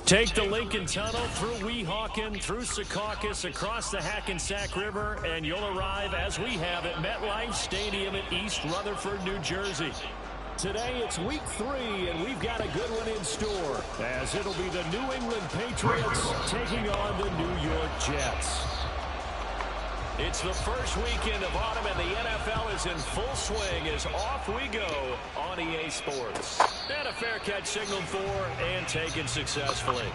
Take the Lincoln Tunnel through Weehawken, through Secaucus, across the Hackensack River, and you'll arrive, as we have, at MetLife Stadium in East Rutherford, New Jersey. Today it's week 3, and we've got a good one in store, as it'll be the New England Patriots taking on the New York Jets. It's the first weekend of autumn, and the NFL is in full swing as off we go on EA Sports. And a fair catch signaled for and taken successfully.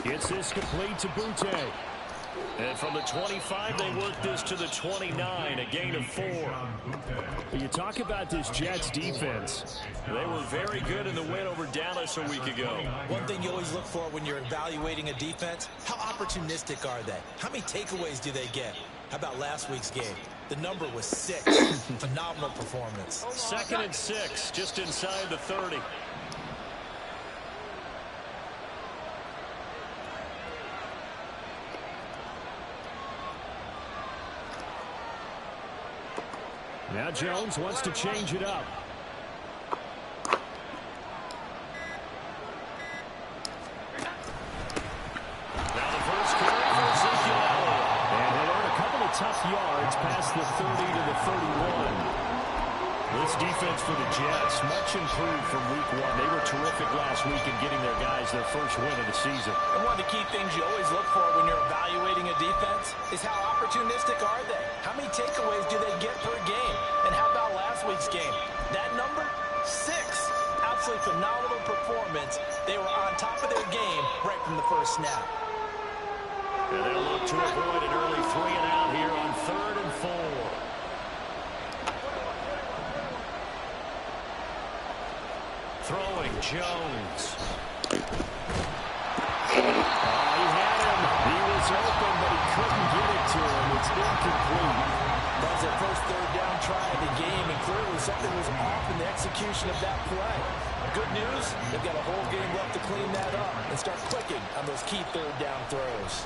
Gets this complete to Butte. And from the 25, they work this to the 29, a gain of 4. You talk about this Jets defense. They were very good in the win over Dallas a week ago. One thing you always look for when you're evaluating a defense, how opportunistic are they? How many takeaways do they get? How about last week's game? The number was 6. Phenomenal performance. 2nd and 6, just inside the 30. Now Jones wants to change it up. Now the first carry for Ezekiel. And he'll earn a couple of tough yards past the 30 to the 31. This defense for the Jets, much improved from week 1. They were terrific last week in getting their guys their first win of the season. And one of the key things you always look for when you're evaluating a defense is how opportunistic are they? How many takeaways do they get per game? And how about last week's game? That number, 6. Absolutely phenomenal performance. They were on top of their game right from the first snap. And they'll look to avoid an early 3 and out here on 3rd and 4. Throwing Jones. He had him. He was open, but he couldn't get it to him. It's incomplete. That was their first 3rd down try of the game, and clearly something was off in the execution of that play. Good news, they've got a whole game left to clean that up and start clicking on those key 3rd down throws.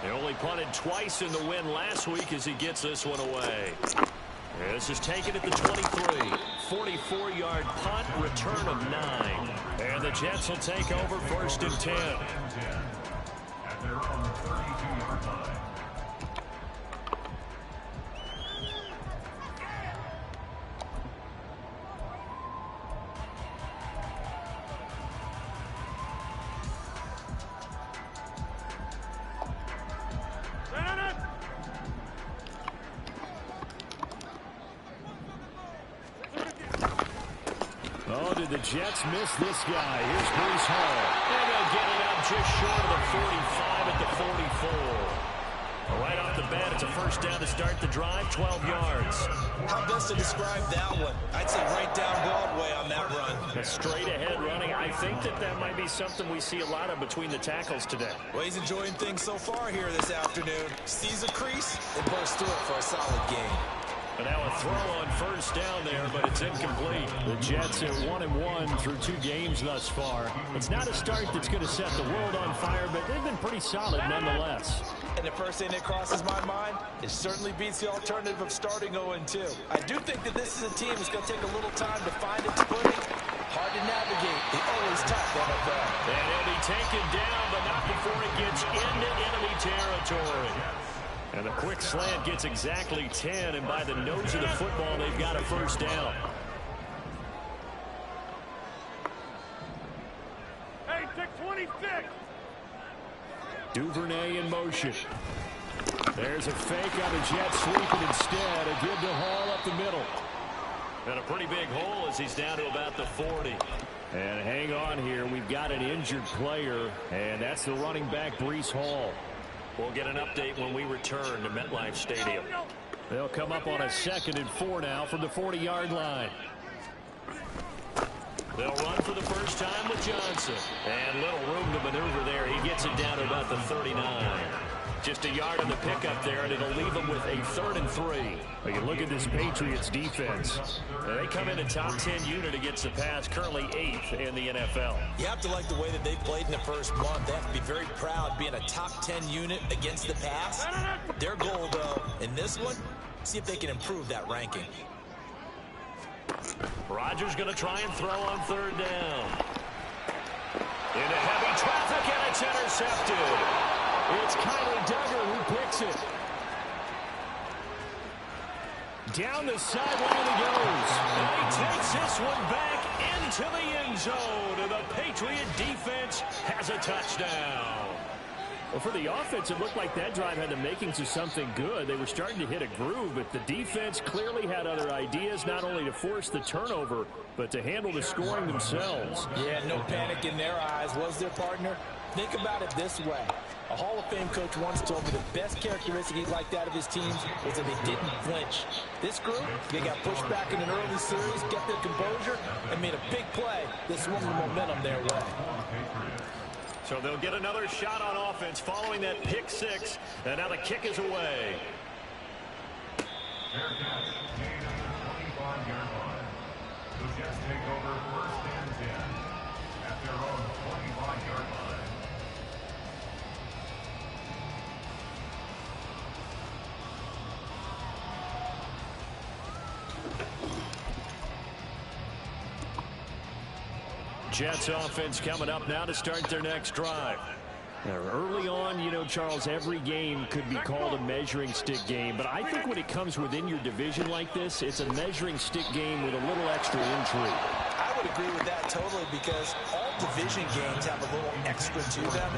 They only punted twice in the win last week as he gets this one away. This is taken at the 23. 44-yard punt, return of 9. And the Jets will take over 1st and 10. At their own 32-yard line. Oh, did the Jets miss this guy? Here's Bruce Hall. And they'll get it up just short of the 45 at the 44. Right off the bat, it's a first down to start the drive, 12 yards. How best to describe that one? I'd say right down Broadway on that run. A straight ahead running. I think that might be something we see a lot of between the tackles today. Well, he's enjoying things so far here this afternoon. Sees a crease and bursts through it for a solid gain. And now a throw on first down there, but it's incomplete. The Jets are 1-1 through 2 games thus far. It's not a start that's going to set the world on fire, but they've been pretty solid nonetheless. And the first thing that crosses my mind, it certainly beats the alternative of starting 0-2. I do think that this is a team that's going to take a little time to find its footing. Hard to navigate. The always tough NFL. And he'll be taken down, but not before it gets into enemy territory. And the quick slant gets exactly 10, and by the nose of the football, they've got a first down. Hey, take 26. Duvernay in motion. There's a fake on the Jets sweeping instead. A give to Hall up the middle. And a pretty big hole as he's down to about the 40. And hang on here. We've got an injured player, and that's the running back, Breece Hall. We'll get an update when we return to MetLife Stadium. They'll come up on a 2nd and 4 now from the 40-yard line. They'll run for the first time with Johnson. And little room to maneuver there. He gets it down to about the 39. Just a yard on the pickup there, and it'll leave them with a 3rd and 3. Well, you look at this Patriots defense. They come in a top 10 unit against the pass, currently 8th in the NFL. You have to like the way that they played in the first month. They have to be very proud being a top 10 unit against the pass. Their goal, though, in this one, see if they can improve that ranking. Rodgers going to try and throw on 3rd down. Into heavy traffic, and it's intercepted. It's Kyler Duggar who picks it. Down the sideline he goes. And he takes this one back into the end zone. And the Patriot defense has a touchdown. Well, for the offense, it looked like that drive had the makings of something good. They were starting to hit a groove, but the defense clearly had other ideas, not only to force the turnover, but to handle the scoring themselves. Yeah, no panic in their eyes. Was their partner? Think about it this way. A Hall of Fame coach once told me the best characteristic he liked out of his teams was that they didn't flinch. This group, they got pushed back in an early series, kept their composure, and made a big play that swung the momentum their way. So they'll get another shot on offense following that pick 6, and now the kick is away. Fair catch, gain at the 25-yard line. The Jets take over 1st and 10 at their own 25-yard line. Jets offense coming up now to start their next drive. Now, early on, you know, Charles, every game could be called a measuring stick game, but I think when it comes within your division like this, it's a measuring stick game with a little extra intrigue. I would agree with that totally because all division games have a little extra to them.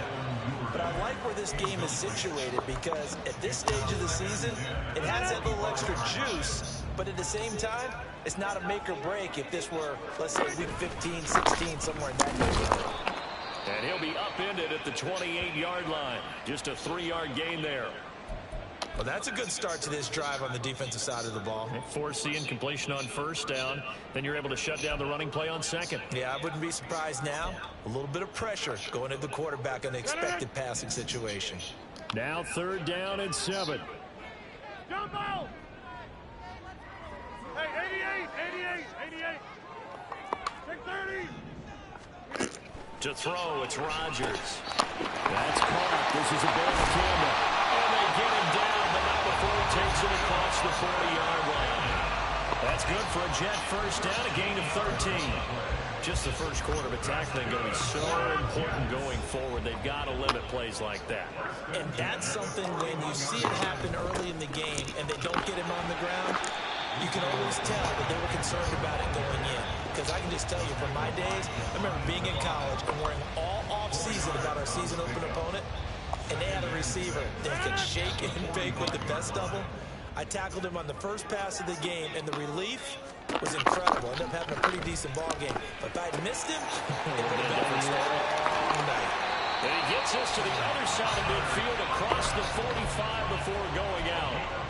But I like where this game is situated because at this stage of the season, it has that little extra juice, but at the same time, it's not a make or break if this were, let's say, week 15, 16, somewhere in that neighborhood. And he'll be upended at the 28-yard line. Just a 3-yard gain there. Well, that's a good start to this drive on the defensive side of the ball. Force the incompletion on 1st down. Then you're able to shut down the running play on 2nd. Yeah, I wouldn't be surprised now. A little bit of pressure going at the quarterback on the expected passing situation. Now 3rd down and 7. Jump out! Hey, 88. Take 30. To throw, it's Rodgers. That's caught. This is a ball camera. And they get him down, but not before he takes it across the 40-yard line. That's good for a Jet first down, a gain of 13. Just the first quarter, but tackling going to be so important going forward. They've got to limit plays like that. And that's something when you see it happen early in the game and they don't get him on the ground, you can always tell that they were concerned about it going in. Because I can just tell you from my days, I remember being in college and worrying all off-season about our season open opponent, and they had a receiver that could shake and bake with the best of them. I tackled him on the first pass of the game, and the relief was incredible. Ended up having a pretty decent ball game. But if I had missed him, it would have been a long night. And he gets us to the other side of midfield across the 45 before going out.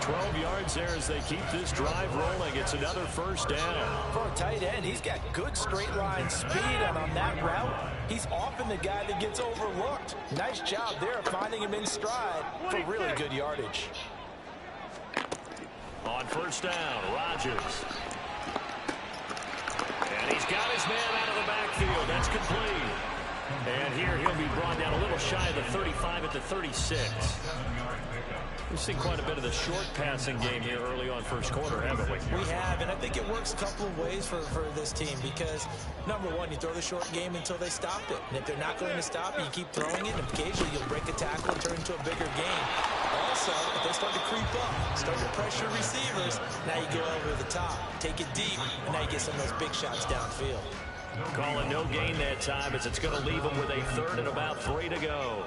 12 yards there as they keep this drive rolling. It's another first down. For a tight end, he's got good straight line speed, and on that route, he's often the guy that gets overlooked. Nice job there finding him in stride for really good yardage. On first down, Rodgers. And he's got his man out of the backfield. That's complete. And here he'll be brought down a little shy of the 35 at the 36. We've seen quite a bit of the short passing game here early on first quarter, haven't we? We have, and I think it works a couple of ways for this team because, number one, you throw the short game until they stop it. And if they're not going to stop it, you keep throwing it, and occasionally you'll break a tackle and turn into a bigger game. Also, if they start to creep up, start to pressure receivers, now you go over the top, take it deep, and now you get some of those big shots downfield. Calling no gain that time as it's going to leave them with a third and about 3 to go.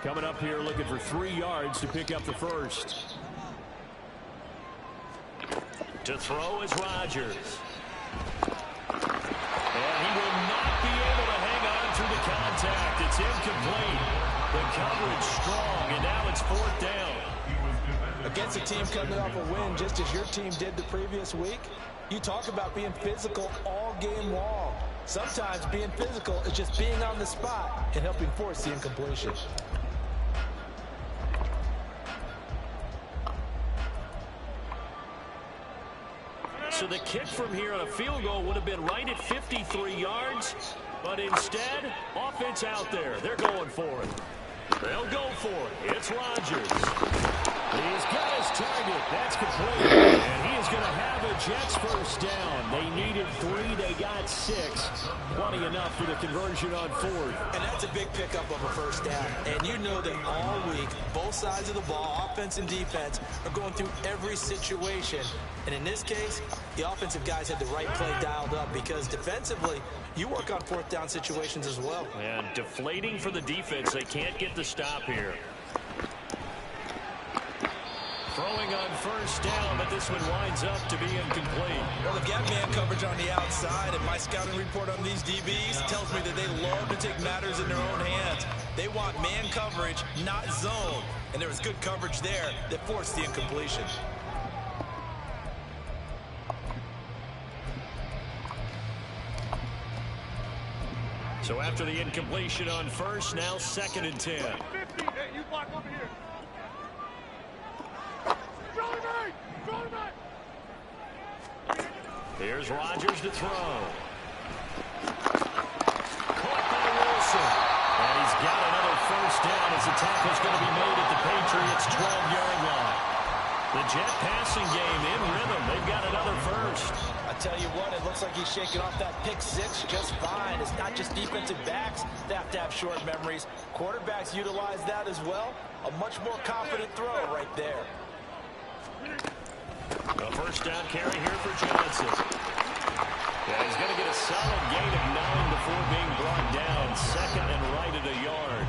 Coming up here looking for 3 yards to pick up the first. To throw is Rodgers. And he will not be able to hang on through the contact. It's incomplete. The coverage strong, and now it's 4th down. Against a team coming off a win just as your team did the previous week, you talk about being physical all game long. Sometimes being physical is just being on the spot and helping force the incompletion. So the kick from here on a field goal would have been right at 53 yards, but instead, offense out there. They're going for it. They'll go for it. It's Rodgers. He's got his target. That's complete. And he is going to have a Jets first down. They needed 3. They got 6. Plenty enough for the conversion on 4th. And that's a big pickup of a first down. And you know that all week, both sides of the ball, offense and defense, are going through every situation. And in this case, the offensive guys had the right play dialed up because defensively, you work on 4th down situations as well. And deflating for the defense. They can't get the stop here. Throwing on first down, but this one winds up to be incomplete. Well, they've got man coverage on the outside, and my scouting report on these DBs tells me that they love to take matters in their own hands. They want man coverage, not zone. And there was good coverage there that forced the incompletion. So after the incompletion on first, now 2nd and 10. 50. Hey, you block over here. Here's Rodgers to throw. Caught by Wilson. And he's got another first down as the tackle's going to be made at the Patriots' 12-yard line. The Jet passing game in rhythm. They've got another first. I tell you what, it looks like he's shaking off that pick 6 just fine. It's not just defensive backs that have to have short memories. Quarterbacks utilize that as well. A much more confident throw right there. A first down carry here for Johnson. Yeah, he's going to get a solid gain of 9 before being brought down. 2nd and right at a yard.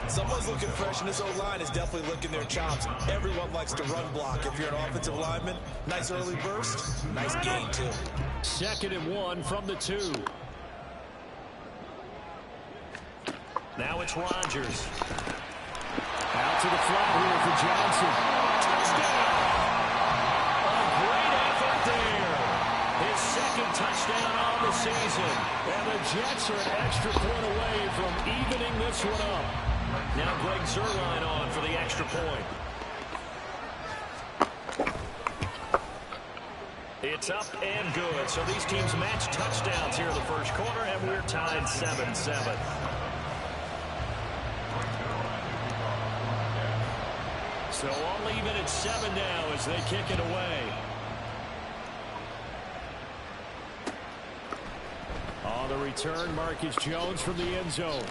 Someone's looking fresh, and this O-line is definitely licking their chops. Everyone likes to run block. If you're an offensive lineman, nice early burst, nice gain, too. 2nd and 1 from the 2. Now it's Rodgers. Out to the flat here for Johnson. Touchdown! A great effort there. His 2nd touchdown on the season. And the Jets are an extra point away from evening this one up. Now Greg Zuerlein on for the extra point. It's up and good. So these teams match touchdowns here in the first quarter, and we're tied 7-7. So all even at 7 now as they kick it away. On the return, Marcus Jones from the end zone.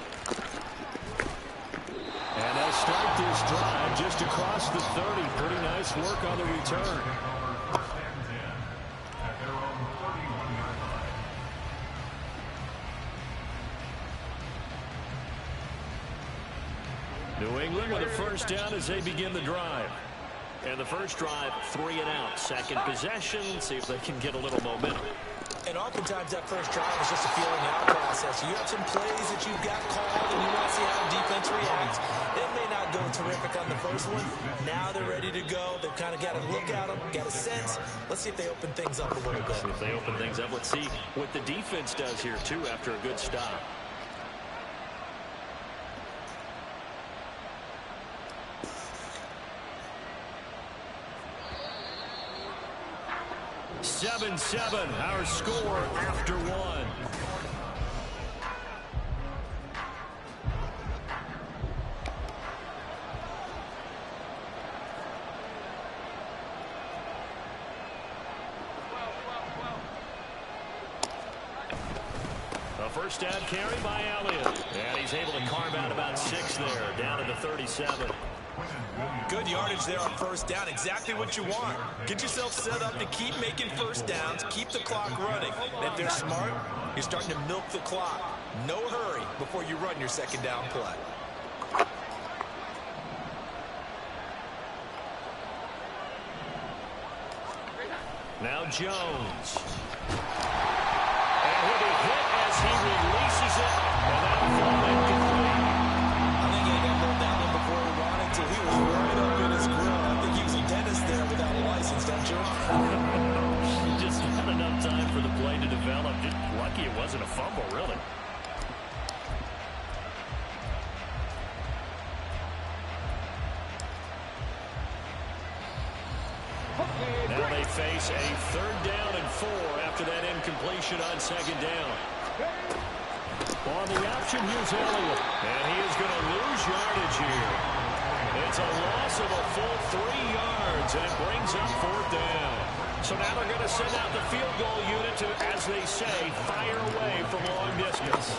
And they'll start this drive just across the 30. Pretty nice work on the return. New England with a first down as they begin the drive. And the first drive, 3 and out. Second possession, see if they can get a little momentum. And oftentimes that first drive is just a feeling out process. You have some plays that you've got called and you want to see how the defense reacts. It may not go terrific on the first one. Now they're ready to go. They've kind of got a look at them, got a sense. Let's see if they open things up a little bit. See if they open things up. Let's see what the defense does here, too, after a good stop. Seven, our score after one. A first down carry by Elliott. And he's able to carve out about 6 there, down to the 37. Good yardage there on first down. Exactly what you want. Get yourself set up to keep making first downs, keep the clock running. And if they're smart, you're starting to milk the clock. No hurry before you run your second down play. Now Jones. And he'll be hit as he releases it. And that'll fall incomplete. I think he got moved down there before he wanted to. He was right up in his grill. I think he was a dentist there without a license, don't you? Just not enough time for the play to develop. Just lucky it wasn't a fumble, really. Now they face a 3rd down and 4 after that incompletion on 2nd down. On the option, here's Elliott. And he is going to lose yardage here. It's a loss of a full 3 yards, and it brings up 4th down. So now they're going to send out the field goal unit to, as they say, fire away from long distance.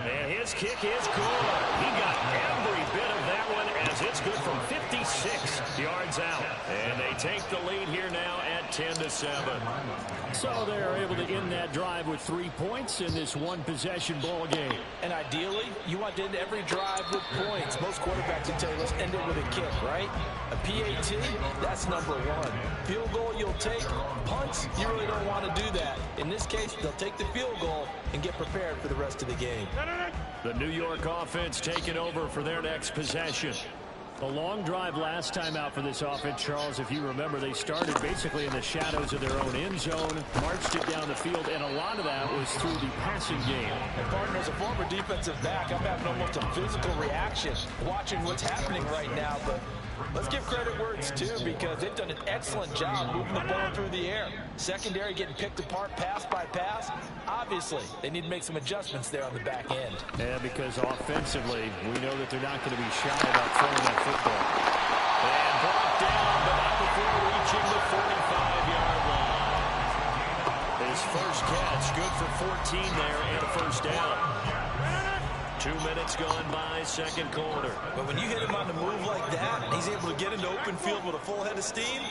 And his kick is good. He got every bit of that one as it's good from 56 yards out. And they take the lead here now at 10-7. So they're able to end that drive with 3 points in this one-possession ball game. And ideally, you want to end every drive with points. Most quarterbacks would tell you, let's end it with a kick, right? A PAT, that's number 1. Field goal you'll take. Punts, you really don't want to do that. In this case, they'll take the field goal and get prepared for the rest of the game. The New York offense taking over for their next possession. A long drive last time out for this offense, Charles. If you remember, they started basically in the shadows of their own end zone, marched it down the field, and a lot of that was through the passing game. And partner, as a former defensive back, I'm having almost a physical reaction watching what's happening right now. But let's give credit where it's due, because they've done an excellent job moving the ball through the air. Secondary getting picked apart pass by pass. Obviously, they need to make some adjustments there on the back end. Yeah, because offensively, we know that they're not going to be shy about throwing that football. And brought down, but not before reaching the 45-yard line. His first catch, good for 14 there and a first down. 2 minutes gone by, second quarter. But when you hit him on the move like that, and he's able to get into open field with a full head of steam,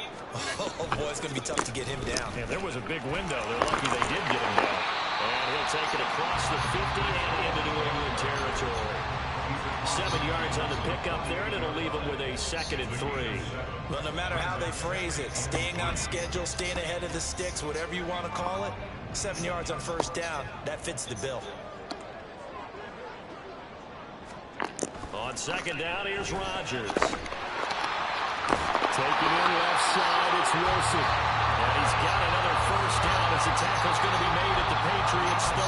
oh boy, it's going to be tough to get him down. Yeah, there was a big window. They're lucky they did get him down. And he'll take it across the 50 and into New England territory. 7 yards on the pickup there, and it'll leave him with a 2nd and 3. Well, no matter how they phrase it, staying on schedule, staying ahead of the sticks, whatever you want to call it, 7 yards on first down, that fits the bill. On 2nd down, here's Rodgers. Taking in left side, it's Wilson. And he's got another first down as the tackle's going to be made at the Patriots 30.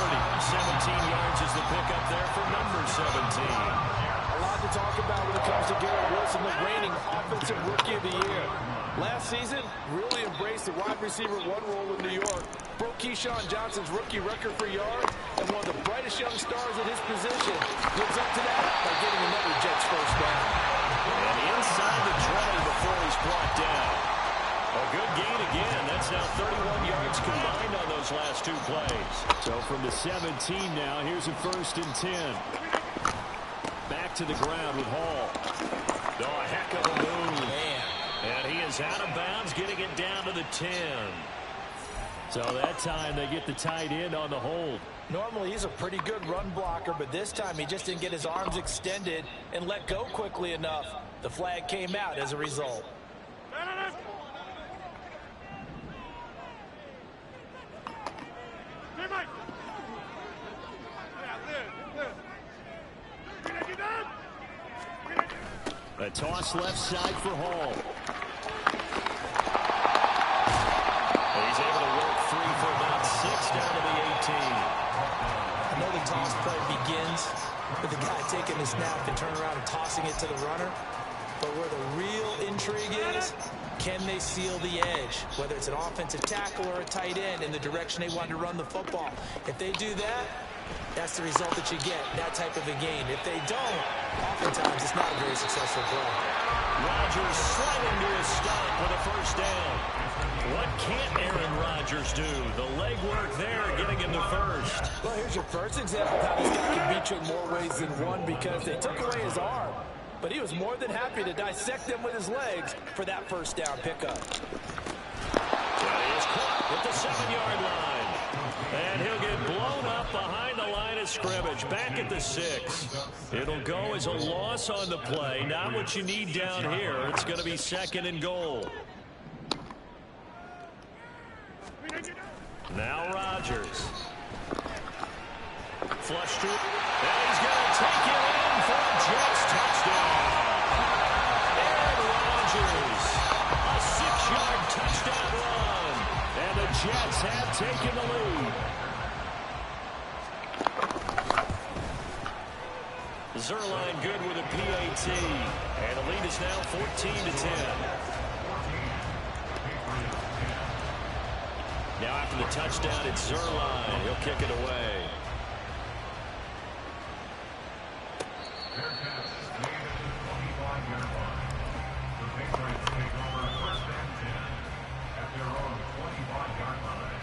17 yards is the pickup there for number 17. A lot to talk about when it comes to Garrett Wilson, the reigning offensive rookie of the year. Last season, really embraced the wide receiver 1 role in New York. Broke Keyshawn Johnson's rookie record for yards, and one of the brightest young stars at his position. Lives up to that by getting another Jets first down. And inside the 20 before he's brought down. A good gain again. That's now 31 yards combined on those last 2 plays. So from the 17 now, here's a 1st and 10. Back to the ground with Hall. Oh, a heck of a move. Man. And he is out of bounds, getting it down to the 10. So that time they get the tight end on the hold. Normally he's a pretty good run blocker, but this time he just didn't get his arms extended and let go quickly enough. The flag came out as a result. A toss left side for Hall. He's able to work free for about 6 down to the 18. I know the toss play begins with the guy taking the snap and turning around and tossing it to the runner. But where the real intrigue is, can they seal the edge? Whether it's an offensive tackle or a tight end in the direction they want to run the football. If they do that, that's the result that you get, that type of a game. If they don't, oftentimes it's not a very successful play. Rodgers sliding to a stop with a first down. What can't Aaron Rodgers do? The legwork there getting him the first. Well, here's your first example of how this guy can beat you in more ways than one, because they took away his arm. But he was more than happy to dissect them with his legs for that first down pickup. That is caught at the 7-yard line. And he'll get blown up behind the line of scrimmage. Back at the 6. It'll go as a loss on the play. Not what you need down here. It's going to be 2nd and goal. Now Rodgers. Flush through. And he's going to take it in for a Jets touchdown. Aaron Rodgers. A 6-yard touchdown run. And the Jets have taken the lead. Zerline good with a PAT. And the lead is now 14-10. Now after the touchdown, it's Zerline. He'll kick it away. Bearcats made it to the 25-yard line. The Patriots take over 1st and 10 at their own 25-yard line.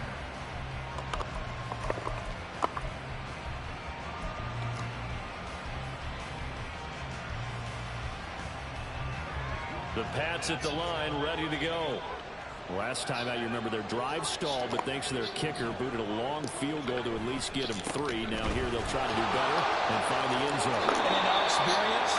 The Pats at the line, ready to go. Last time out, you remember their drive stalled, but thanks to their kicker, booted a long field goal to at least get them 3. Now here they'll try to do better and find the end zone. And in our experience,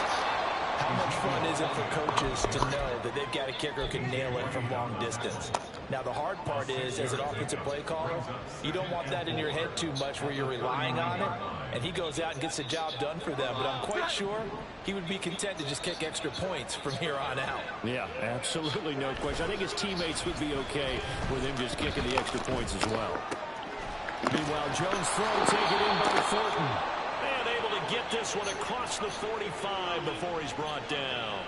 how much fun is it for coaches to know that they've got a kicker who can nail it from long distance? Now, the hard part is, as an offensive play caller, you don't want that in your head too much where you're relying on it, and he goes out and gets the job done for them. But I'm quite sure he would be content to just kick extra points from here on out. Yeah, absolutely no question. I think his teammates would be okay with him just kicking the extra points as well. Meanwhile, Jones' throw taken in by Thornton. And able to get this one across the 45 before he's brought down.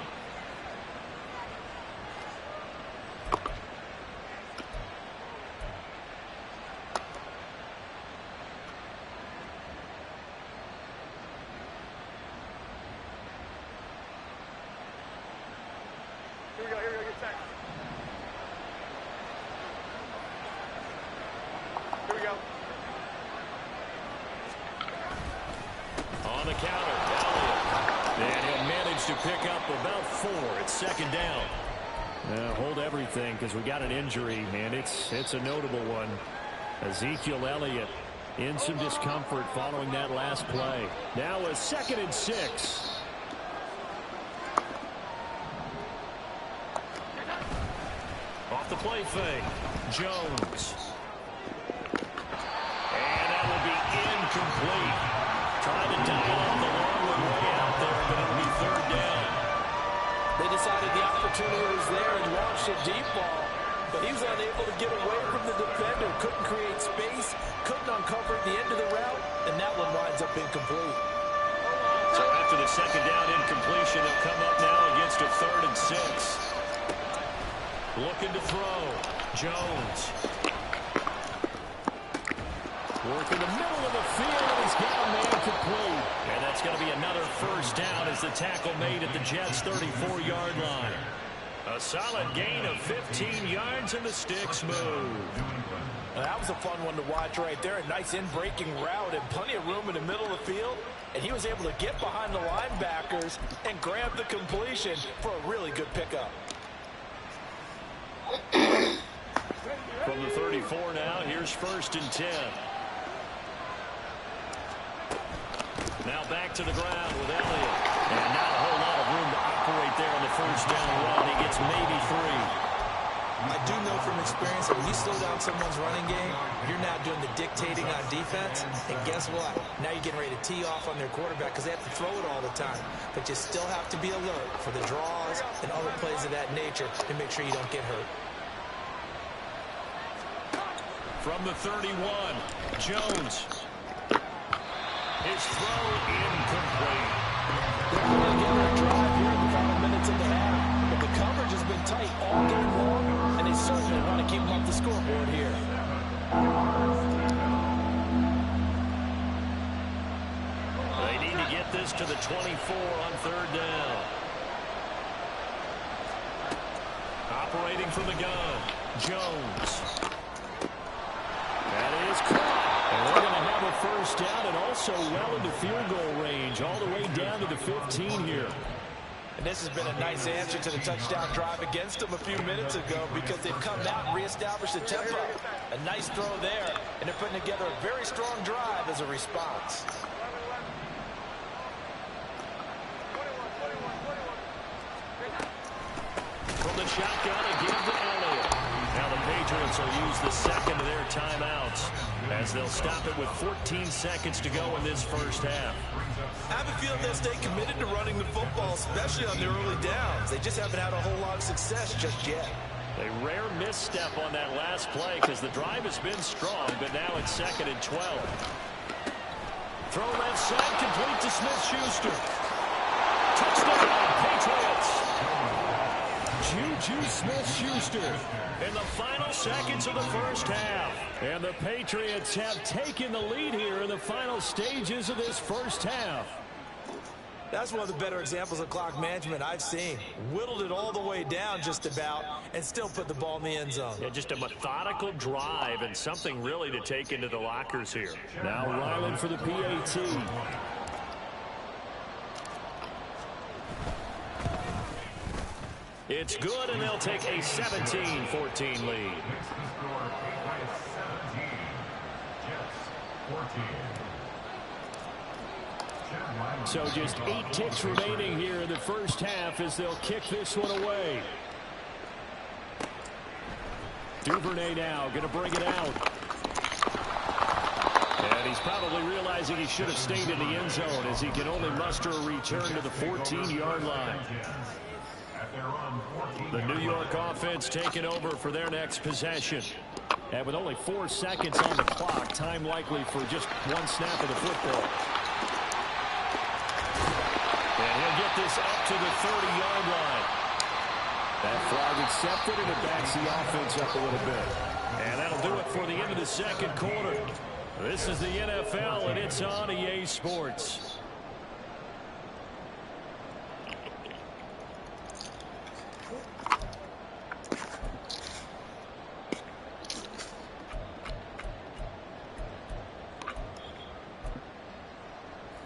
On the counter, Elliott. And he'll manage to pick up about 4. It's 2nd down. Hold everything because we got an injury, and it's a notable one. Ezekiel Elliott in some discomfort following that last play. Now a 2nd and 6. Off the play fake. Jones. And that will be incomplete. Trying to dial up the long one way out there, but it'll be 3rd down. They decided the opportunity was there and launched a deep ball, but he was unable to get away from the defender, couldn't create space, couldn't uncover the end of the route, and that one winds up incomplete. So after the 2nd down incompletion, they'll come up now against a 3rd and 6. Looking to throw. Jones. Working the middle of the field, and he's got a man complete. And that's going to be another first down as the tackle made at the Jets' 34-yard line. A solid gain of 15 yards, and the sticks move. That was a fun one to watch right there. A nice in-breaking route and plenty of room in the middle of the field. And he was able to get behind the linebackers and grab the completion for a really good pickup. From the 34 now, here's 1st and 10. Now back to the ground with Elliott. And not a whole lot of room to operate there on the 1st down run. He gets maybe 3. I do know from experience that when you slow down someone's running game, you're now doing the dictating on defense. And guess what? Now you're getting ready to tee off on their quarterback because they have to throw it all the time. But you still have to be alert for the draws and other plays of that nature to make sure you don't get hurt. From the 31, Jones. His throw incomplete. They're putting together a drive here in the final minutes of the half. But the coverage has been tight all game long, and they certainly want to keep them off the scoreboard here. They need to get this to the 24 on 3rd down. Operating from the gun, Jones. That is caught. And they're going to have a 1st down and also well into field goal range, all the way down to the 15 here. And this has been a nice answer to the touchdown drive against them a few minutes ago because they've come out and reestablished the tempo. A nice throw there, and they're putting together a very strong drive as a response. From the shotgun, again to Elliott. Now the Patriots will use the 2nd of their timeouts as they'll stop it with 14 seconds to go in this 1st half. I have a feeling they'll stay committed to running the football, especially on their early downs. They just haven't had a whole lot of success just yet. A rare misstep on that last play because the drive has been strong, but now it's 2nd and 12. Throw left side, complete to Smith-Schuster. Touchdown, Patriots! Juju Smith-Schuster in the final seconds of the 1st half. And the Patriots have taken the lead here in the final stages of this 1st half. That's one of the better examples of clock management I've seen. Whittled it all the way down just about and still put the ball in the end zone. Yeah, just a methodical drive and something really to take into the lockers here. Now Ryland for the PAT. It's good, and they'll take a 17-14 lead. So just 8 ticks remaining here in the 1st half as they'll kick this one away. Duvernay now going to bring it out. And he's probably realizing he should have stayed in the end zone as he can only muster a return to the 14-yard line. The New York offense taking over for their next possession. And with only 4 seconds on the clock, time likely for just 1 snap of the football. And he'll get this up to the 30-yard line. That flag accepted, and it backs the offense up a little bit. And that'll do it for the end of the 2nd quarter. This is the NFL, and it's on EA Sports.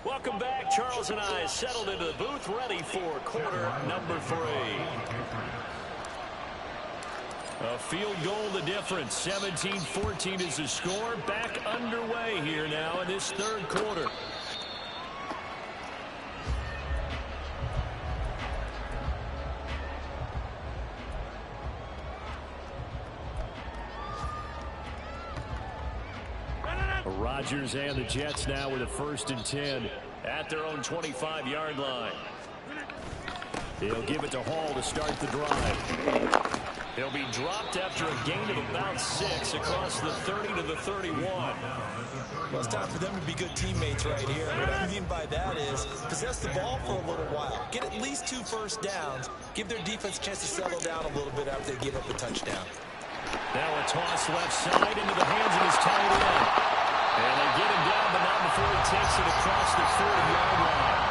Welcome back. Charles and I settled into the booth, ready for quarter number 3. A field goal the difference. 17-14 is the score. Back underway here now in this 3rd quarter. Rodgers and the Jets now with a 1st and 10 at their own 25-yard line. They'll give it to Hall to start the drive. He'll be dropped after a gain of about 6 across the 30 to the 31. Well, it's time for them to be good teammates right here. What I mean by that is possess the ball for a little while. Get at least 2 first downs. Give their defense a chance to settle down a little bit after they give up a touchdown. Now a toss left side into the hands of his tight end. And they get him down, but not before he takes it across the 40-yard line.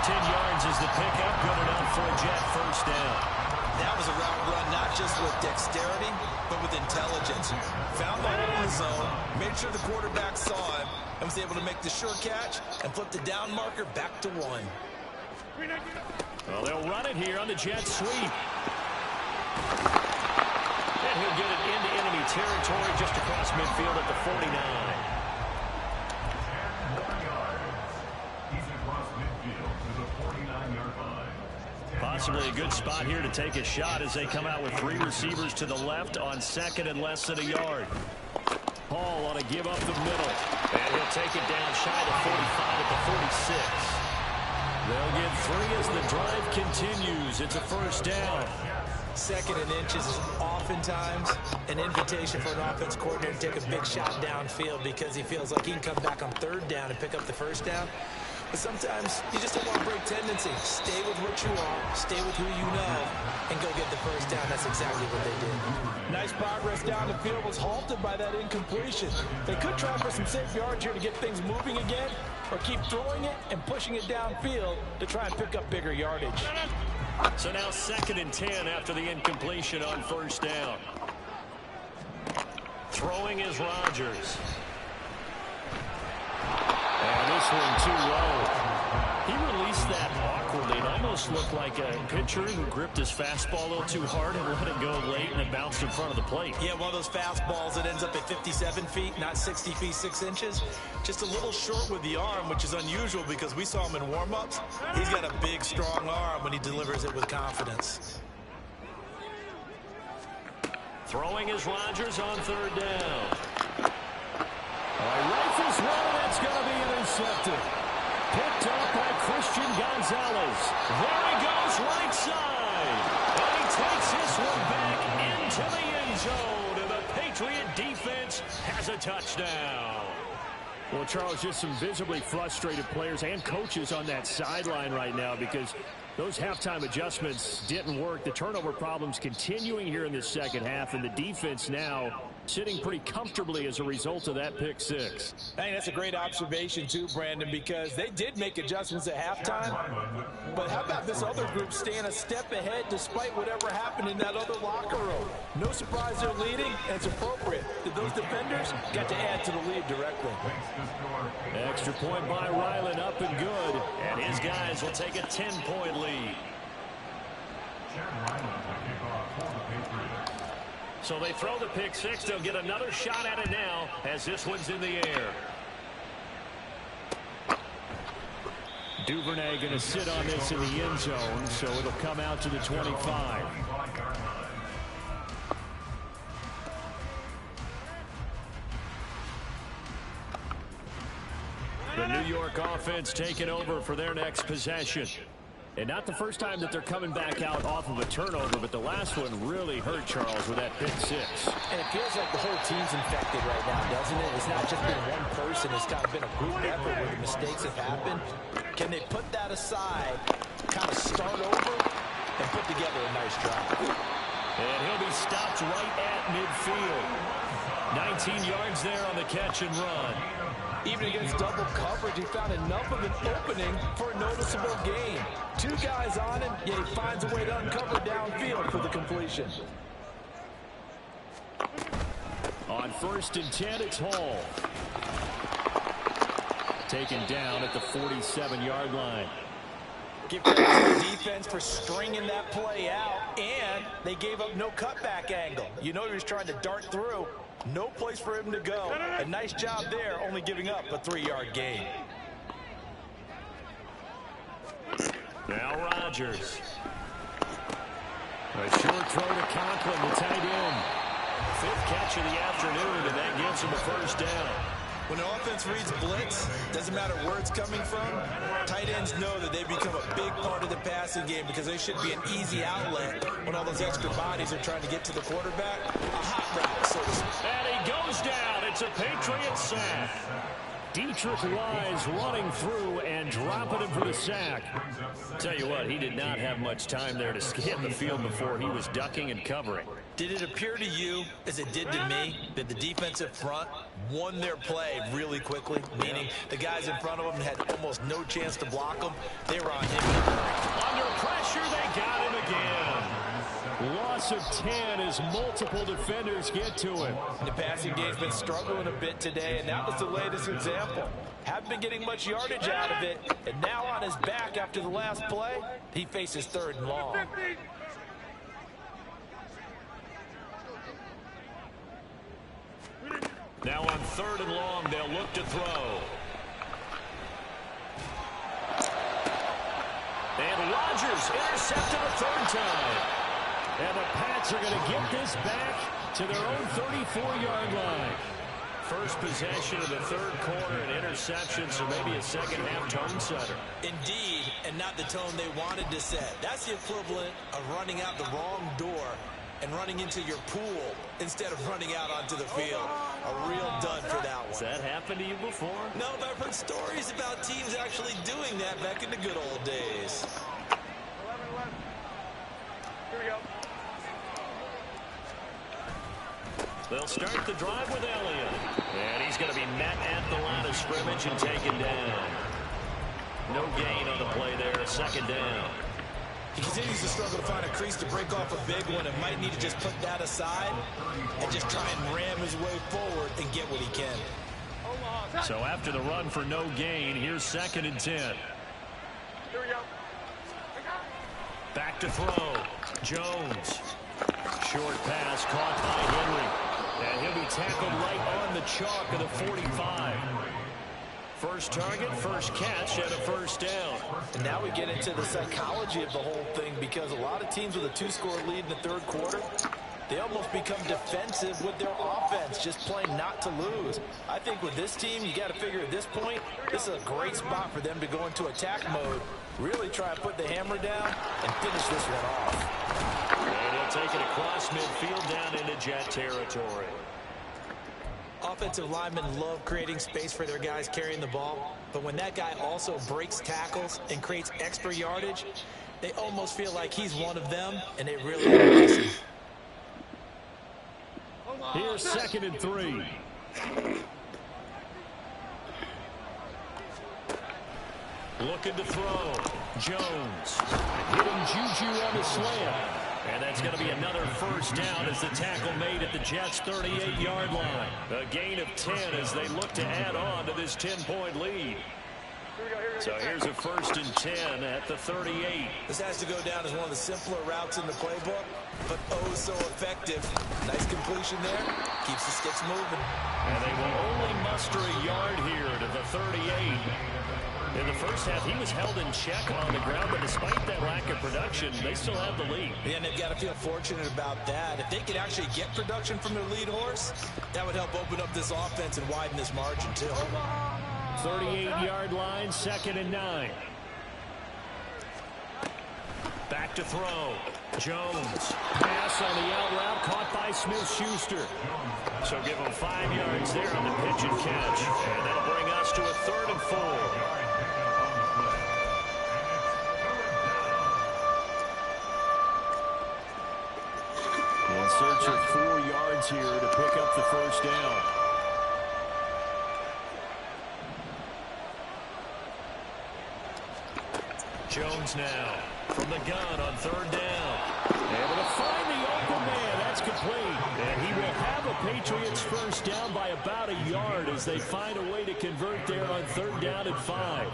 10 yards is the pickup. Good enough for a Jet 1st down. That was a route run not just with dexterity, but with intelligence. Found the hole in the zone, made sure the quarterback saw him, and was able to make the sure catch and flip the down marker back to 1. Well, they'll run it here on the Jet sweep. And he'll get it into enemy territory just across midfield at the 49. He's across midfield to the 49-yard line. Possibly a good spot here to take a shot as they come out with 3 receivers to the left on second and less than a yard. Hall ought to give up the middle. And he'll take it down shy of 45 at the 46. They'll get 3 as the drive continues. It's a first down. Second and inches is oftentimes an invitation for an offense coordinator to take a big shot downfield because he feels like he can come back on third down and pick up the first down. But sometimes you just don't want to break tendency. Stay with what you are, stay with who you know, and go get the first down. That's exactly what they did. Nice progress down the field was halted by that incompletion. They could try for some safe yards here to get things moving again, or keep throwing it and pushing it downfield to try and pick up bigger yardage. So now 2nd and 10 after the incompletion on first down. Throwing is Rodgers. And this one too low. He released that awkwardly. It almost looked like a pitcher who gripped his fastball a little too hard and let it go late, and it bounced in front of the plate. Yeah, one of those fastballs that ends up at 57 feet, not 60 feet, 6 inches. Just a little short with the arm, which is unusual because we saw him in warm-ups. He's got a big, strong arm when he delivers it with confidence. Throwing is Rodgers on third down. Rifles one, and that's going to be intercepted. Picked up by Christian Gonzalez. There he goes, right side. And he takes this one back into the end zone. And the Patriot defense has a touchdown. Well, Charles, just some visibly frustrated players and coaches on that sideline right now because those halftime adjustments didn't work. The turnover problems continuing here in the second half, and the defense now sitting pretty comfortably as a result of that pick 6. I think that's a great observation too, Brandon, because they did make adjustments at halftime. But how about this other group staying a step ahead despite whatever happened in that other locker room? No surprise they're leading, and it's appropriate that those defenders got to add to the lead directly. Extra point by Ryland, up and good. And his guys will take a 10-point lead. So they throw the pick 6. They'll get another shot at it now as this one's in the air. Duvernay going to sit on this in the end zone, so it'll come out to the 25. The New York offense taking over for their next possession. And not the first time that they're coming back out off of a turnover, but the last one really hurt Charles with that pick 6. And it feels like the whole team's infected right now, doesn't it? It's not just been one person. It's kind of been a group effort where the mistakes have happened. Can they put that aside, kind of start over, and put together a nice drive? And he'll be stopped right at midfield. 19 yards there on the catch and run. Even against double coverage, he found enough of an opening for a noticeable gain. 2 guys on him, yet he finds a way to uncover downfield for the completion. On 1st and 10, it's Hall. Taken down at the 47-yard line. Give credit to the defense for stringing that play out, and they gave up no cutback angle. You know he was trying to dart through. No place for him to go. A nice job there, only giving up a 3-yard gain. Now Rodgers. A short throw to Conklin, the tight end. 5th catch of the afternoon, and that gives him a first down. When an offense reads blitz, doesn't matter where it's coming from, tight ends know that they become a big part of the passing game because they should be an easy outlet when all those extra bodies are trying to get to the quarterback. A hot route, so to speak. And he goes down. It's a Patriot sack. Dietrich Wise running through and dropping him for the sack. Tell you what, he did not have much time there to scan the field before he was ducking and covering. Did it appear to you, as it did to me, that the defensive front won their play really quickly? Meaning the guys in front of them had almost no chance to block them. They were on him. Under pressure, they got him again. Loss of 10 as multiple defenders get to him. The passing game's been struggling a bit today, and that was the latest example. Haven't been getting much yardage out of it, and now on his back after the last play, he faces 3rd and long. Now on 3rd and long, they'll look to throw. And Rodgers intercepted a 3rd time. And the Pats are going to get this back to their own 34-yard line. First possession of the 3rd quarter, an interception, so maybe a second-half tone setter. Indeed, and not the tone they wanted to set. That's the equivalent of running out the wrong door and running into your pool instead of running out onto the field. A real dud for that one. Has that happened to you before? No, but I've heard stories about teams actually doing that back in the good old days. 11. Here we go. They'll start the drive with Elliott. And he's going to be met at the line of scrimmage and taken down. No gain on the play there, 2nd down. He continues to struggle to find a crease to break off a big one and might need to just put that aside and just try and ram his way forward and get what he can. So after the run for no gain, here's 2nd and 10. Here we go. Back to throw. Jones. Short pass caught by Henry. And he'll be tackled right on the chalk of the 45. First target, first catch, and a 1st down. And now we get into the psychology of the whole thing, because a lot of teams with a 2-score lead in the 3rd quarter, they almost become defensive with their offense, just playing not to lose. I think with this team, you got to figure at this point, this is a great spot for them to go into attack mode, really try and put the hammer down and finish this one off. And he'll take it across midfield down into Jet territory. Offensive linemen love creating space for their guys carrying the ball, but when that guy also breaks tackles and creates extra yardage, they almost feel like he's one of them, and it really is. Here's 2nd and 3. Looking to throw. Jones. Hitting Juju on the slant. And that's going to be another 1st down as the tackle made at the Jets' 38-yard line. A gain of 10 as they look to add on to this 10-point lead. So here's a 1st and 10 at the 38. This has to go down as one of the simpler routes in the playbook, but oh so effective. Nice completion there. Keeps the sticks moving. And they will only muster a yard here to the 38. In the first half, he was held in check on the ground, but despite that lack of production, they still have the lead. Yeah, and they've got to feel fortunate about that. If they could actually get production from their lead horse, that would help open up this offense and widen this margin, too. 38-yard line, 2nd and 9. Back to throw. Jones. Pass on the out route, caught by Smith-Schuster. So give him 5 yards there on the pitch and catch. And that'll bring us to a 3rd and 4. In search of 4 yards here to pick up the 1st down. Jones now from the gun on 3rd down. Able to find the open man. That's complete. And he will have a Patriots 1st down by about a yard as they find a way to convert there on 3rd down and 5.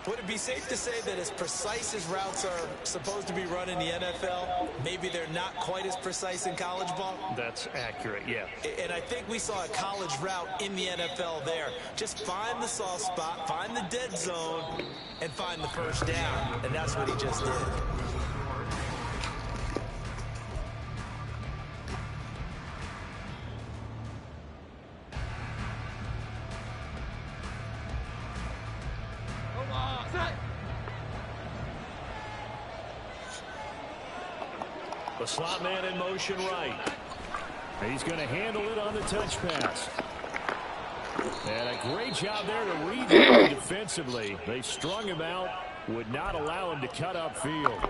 Would it be safe to say that as precise as routes are supposed to be run in the NFL, maybe they're not quite as precise in college ball? That's accurate, yeah. And I think we saw a college route in the NFL there. Just find the soft spot, find the dead zone, and find the 1st down. And that's what he just did. The slot man in motion right. He's going to handle it on the touch pass. And a great job there to read him defensively. They strung him out, would not allow him to cut upfield.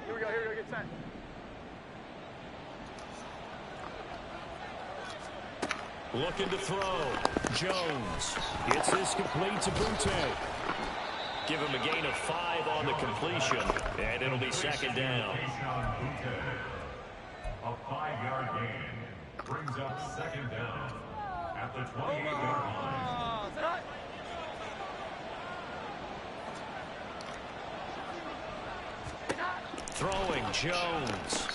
Here we go, get set. Looking to throw. Jones gets this complete to Butte. Give him a gain of 5 on the completion, and it'll be 2nd down. A 5-yard gain brings up 2nd down at the 28-yard line. Throwing Jones.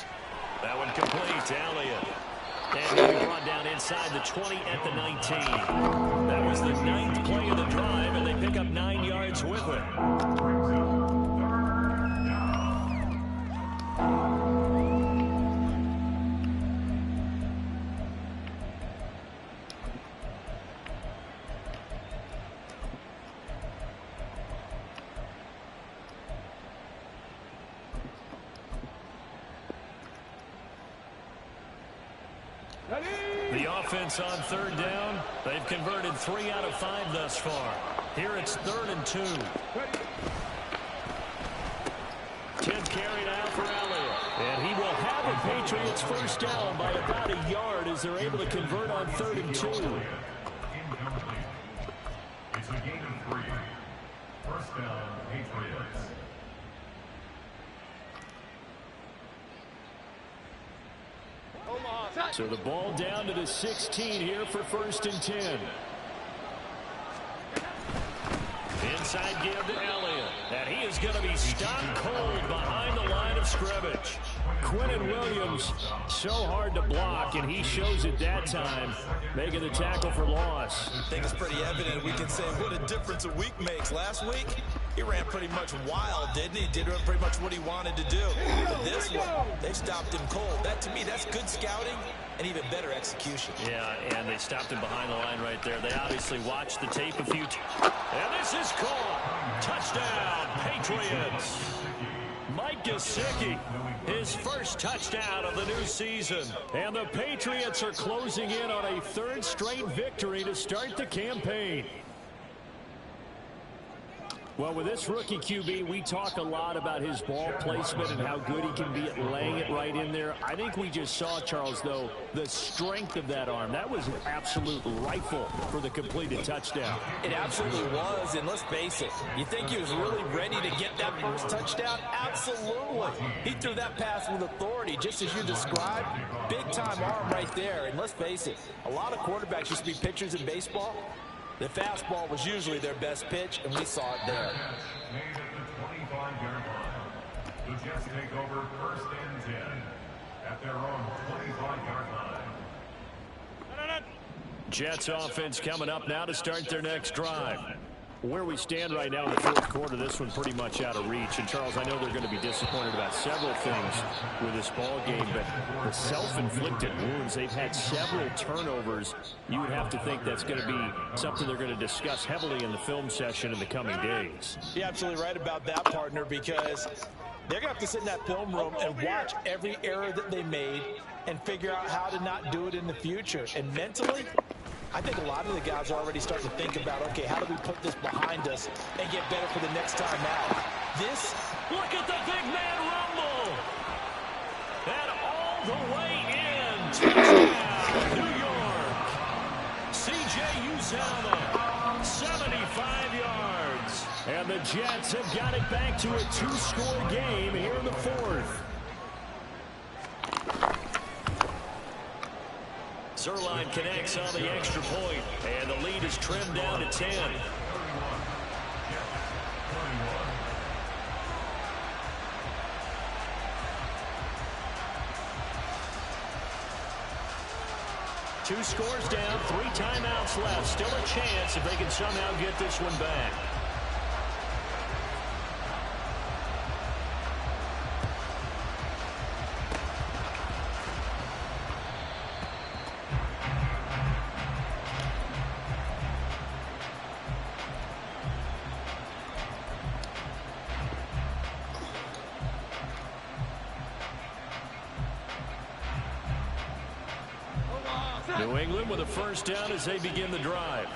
That one complete to Elliott. And he'll be brought down inside the 20 at the 19. That was the 9th play of the drive, and they pick up 9 yards with it. The offense on 3rd down. They've converted 3 out of 5 thus far. Here it's 3rd and 2. 10th carry now for Elliott. And he will have the Patriots first down by about a yard as they're able to convert on 3rd and 2. Incomplete. It's a gain of 3. First down, Patriots. So the ball down to the 16 here for 1st and 10. Inside give to Elliott. And he is going to be stopped cold behind the line of scrimmage. Quinnen Williams, so hard to block, and he shows it that time, making the tackle for loss. I think it's pretty evident. We can say what a difference a week makes. Last week, he ran pretty much wild, didn't he? Did pretty much what he wanted to do. But this one, they stopped him cold. That, to me, that's good scouting and even better execution. Yeah, and they stopped him behind the line right there. They obviously watched the tape a few times. And this is caught. Touchdown, Patriots. Mike Gesicki, his first touchdown of the new season. And the Patriots are closing in on a 3rd straight victory to start the campaign. Well, with this rookie QB, we talk a lot about his ball placement and how good he can be at laying it right in there. I think we just saw, Charles, though, the strength of that arm. That was an absolute rifle for the completed touchdown. It absolutely was, and let's face it, you think he was really ready to get that first touchdown? Absolutely. He threw that pass with authority, just as you described. Big-time arm right there, and let's face it, a lot of quarterbacks used to be pitchers in baseball. The fastball was usually their best pitch, and we saw it there. Made at the 25-yard line. The Jets take over 1st and 10 at their own 25-yard line. Jets offense coming up now to start their next drive. Where we stand right now in the 4th quarter, this one pretty much out of reach. And, Charles, I know they're going to be disappointed about several things with this ball game, but the self-inflicted wounds, they've had several turnovers. You would have to think that's going to be something they're going to discuss heavily in the film session in the coming days. You're absolutely right about that, partner, because they're going to have to sit in that film room and watch every error that they made and figure out how to not do it in the future. And mentally, I think a lot of the guys are already starting to think about, okay, how do we put this behind us and get better for the next time out? This, look at the big man rumble. And all the way in. Touchdown, New York. C.J. Uzomah, 75 yards. And the Jets have got it back to a 2-score game here in the 4th. Zerline connects on the extra point, and the lead is trimmed down to 10. Two scores down, 3 timeouts left. Still a chance if they can somehow get this one back. New England with a first down as they begin the drive.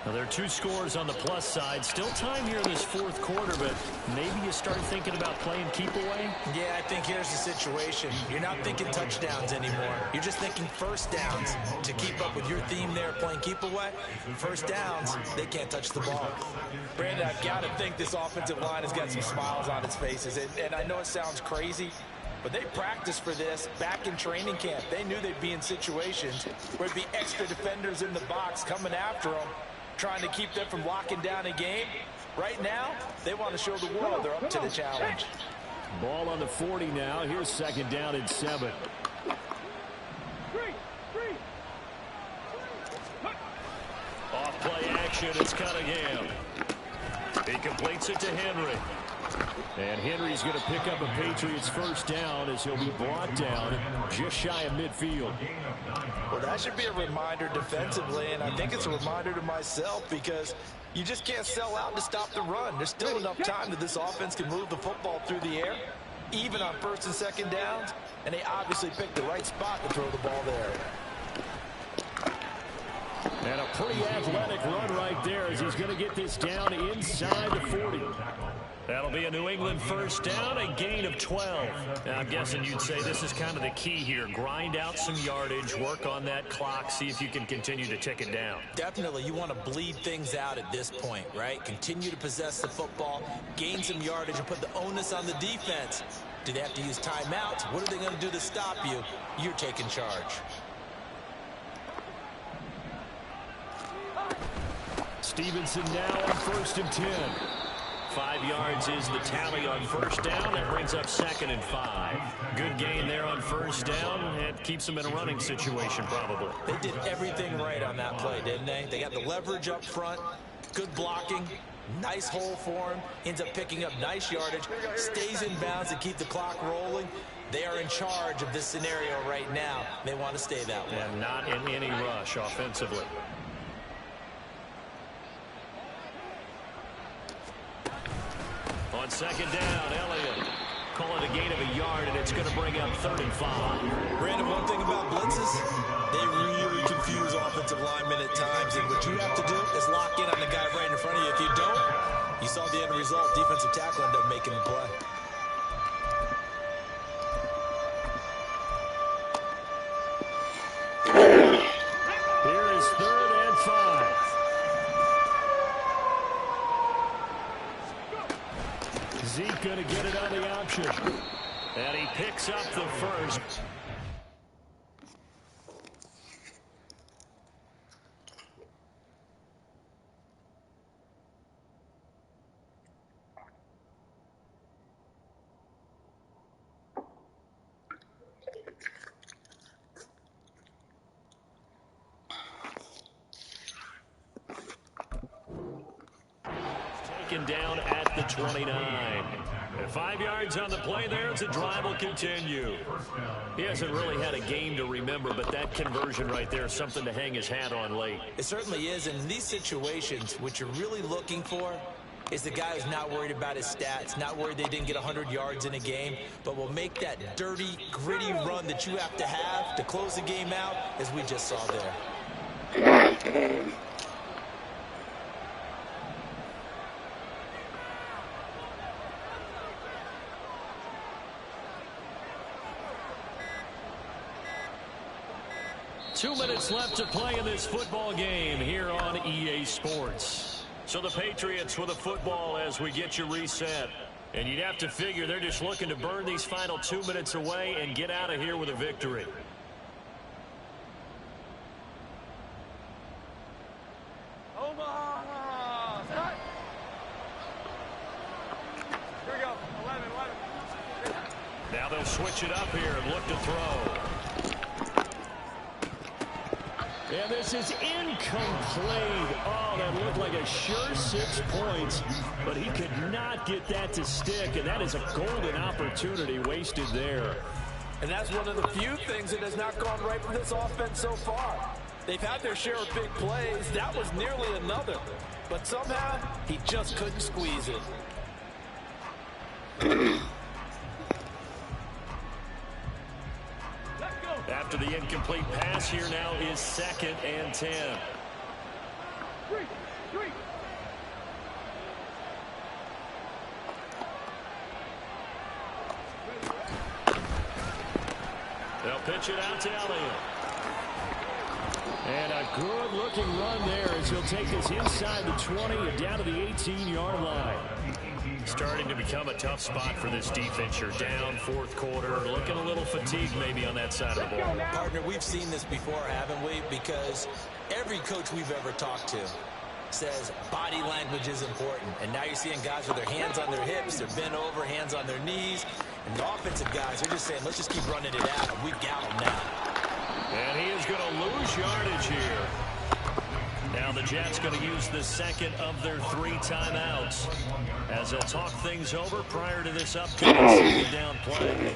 Now, there are 2 scores on the plus side. Still time here in this 4th quarter, but maybe you start thinking about playing keep away? yeah, I think here's the situation. You're not thinking touchdowns anymore. You're just thinking first downs. To keep up with your theme there, playing keep away, first downs, they can't touch the ball. Brandon, I've got to think this offensive line has got some smiles on its faces. And I know it sounds crazy, but they practiced for this back in training camp. They knew they'd be in situations where there'd be extra defenders in the box coming after them, trying to keep them from locking down a game. Right now, they want to show the world they're up to the challenge. Ball on the 40 now. Here's 2nd down and 7. Off play action. It's Cunningham. He completes it to Henry. And Henry's going to pick up a Patriots 1st down as he'll be brought down just shy of midfield. Well, that should be a reminder defensively, and I think it's a reminder to myself because you just can't sell out to stop the run. There's still enough time that this offense can move the football through the air, even on 1st and 2nd downs, and they obviously picked the right spot to throw the ball there. And a pretty athletic run right there as he's going to get this down inside the 40. That'll be a New England 1st down, a gain of 12. Now, I'm guessing you'd say this is kind of the key here. Grind out some yardage, work on that clock, see if you can continue to tick it down. Definitely, you want to bleed things out at this point, right? Continue to possess the football, gain some yardage, and put the onus on the defense. Do they have to use timeouts? What are they going to do to stop you? You're taking charge. Stevenson now on 1st and 10. 5 yards is the tally on 1st down. That brings up 2nd and 5. Good gain there on 1st down. It keeps them in a running situation probably. They did everything right on that play, didn't they? They got the leverage up front, good blocking, nice hole for him, ends up picking up nice yardage, stays in bounds to keep the clock rolling. They are in charge of this scenario right now. They want to stay that way. And not in any rush offensively. On 2nd down, Elliott. Call it a gain of a yard, and it's going to bring up 35. Brandon, one thing about blitzes, they really confuse offensive linemen at times, and what you have to do is lock in on the guy right in front of you. If you don't, you saw the end result. Defensive tackle ended up making the play. Here is 3rd and 5. Zeke going to get it on the option. And he picks up the 1st. Taken down at the 29. And 5 yards on the play there as the drive will continue. He hasn't really had a game to remember, but that conversion right there is something to hang his hat on late. It certainly is, and in these situations, what you're really looking for is the guy who's not worried about his stats, not worried they didn't get 100 yards in a game, but will make that dirty, gritty run that you have to close the game out, as we just saw there. 2 minutes left to play in this football game here on EA Sports. So the Patriots with a football as we get you reset. And you'd have to figure they're just looking to burn these final 2 minutes away and get out of here with a victory. Omaha! Start! Here we go. 11. Now they'll switch it up here and look to throw. And this is incomplete. Oh, that looked like a sure 6 points, but he could not get that to stick, and that is a golden opportunity wasted there. And that's one of the few things that has not gone right for this offense so far. They've had their share of big plays. That was nearly another. But somehow, he just couldn't squeeze it. After the incomplete pass, here now is 2nd and 10. They'll pitch it out to Elliott. And a good-looking run there as he'll take this inside the 20 and down to the 18-yard line. Starting to become a tough spot for this defense. You're down 4th quarter, looking a little fatigued maybe on that side of the ball. Partner, we've seen this before, haven't we? Because every coach we've ever talked to says body language is important. And now you're seeing guys with their hands on their hips, they're bent over, hands on their knees. And the offensive guys are just saying, let's just keep running it out, and we've got them now. And he is going to lose yardage here. Now the Jets going to use the second of their 3 timeouts as they'll talk things over prior to this upcoming second down play.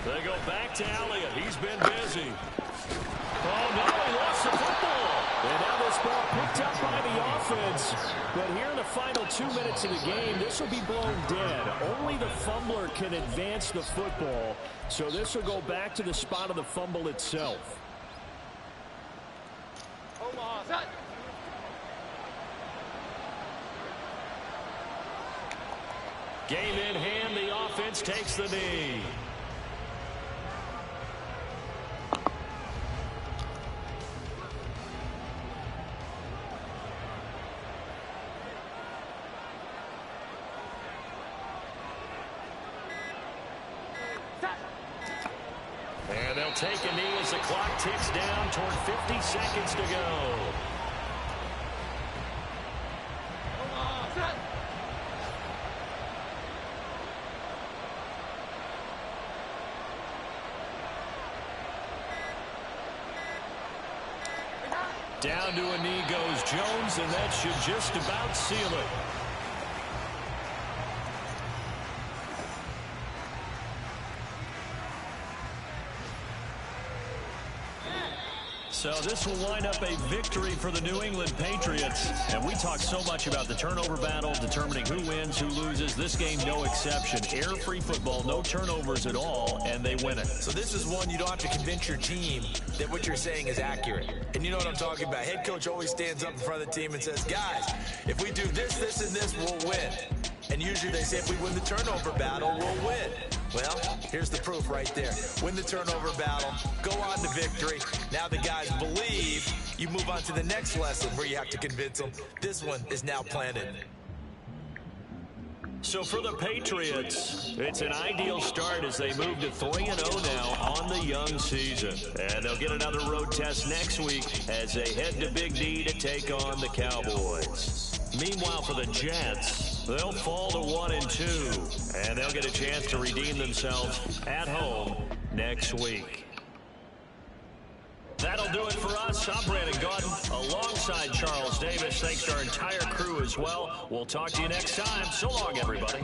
They go back to Elliott. He's been busy. Oh, no, he lost the football. And now this ball picked up by the offense. But here in the final 2 minutes of the game, this will be blown dead. Only the fumbler can advance the football. So this will go back to the spot of the fumble itself. Game in hand, the offense takes the knee. And they'll take a knee as the clock ticks down toward 50 seconds to go. Down to a knee goes Jones, and that should just about seal it. So this will wind up a victory for the New England Patriots. And we talk so much about the turnover battle, determining who wins, who loses. This game, no exception. Error-free football, no turnovers at all, and they win it. So this is one you don't have to convince your team that what you're saying is accurate. And you know what I'm talking about. Head coach always stands up in front of the team and says, guys, if we do this, this, and this, we'll win. And usually they say if we win the turnover battle, we'll win. Well, here's the proof right there. Win the turnover battle, go on to victory. Now the guys believe. You move on to the next lesson where you have to convince them. This one is now planted. So for the Patriots, it's an ideal start as they move to 3-0 now on the young season. And they'll get another road test next week as they head to Big D to take on the Cowboys. Meanwhile, for the Jets, they'll fall to 1-2, and they'll get a chance to redeem themselves at home next week. That'll do it for us. I'm Brandon Gordon alongside Charles Davis. Thanks to our entire crew as well. We'll talk to you next time. So long, everybody.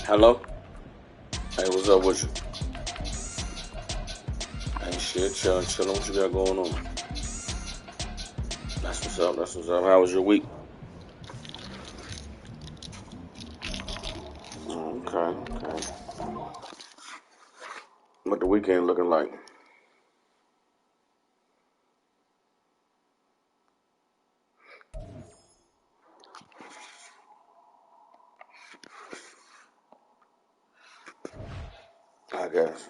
Hello? Hey, what's up with you? Shit, chillin'. What you got going on? That's what's up. How was your week? Okay. What the weekend looking like? I guess.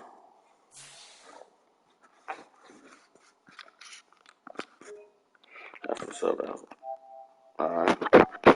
That's what's up, Alpha. All right.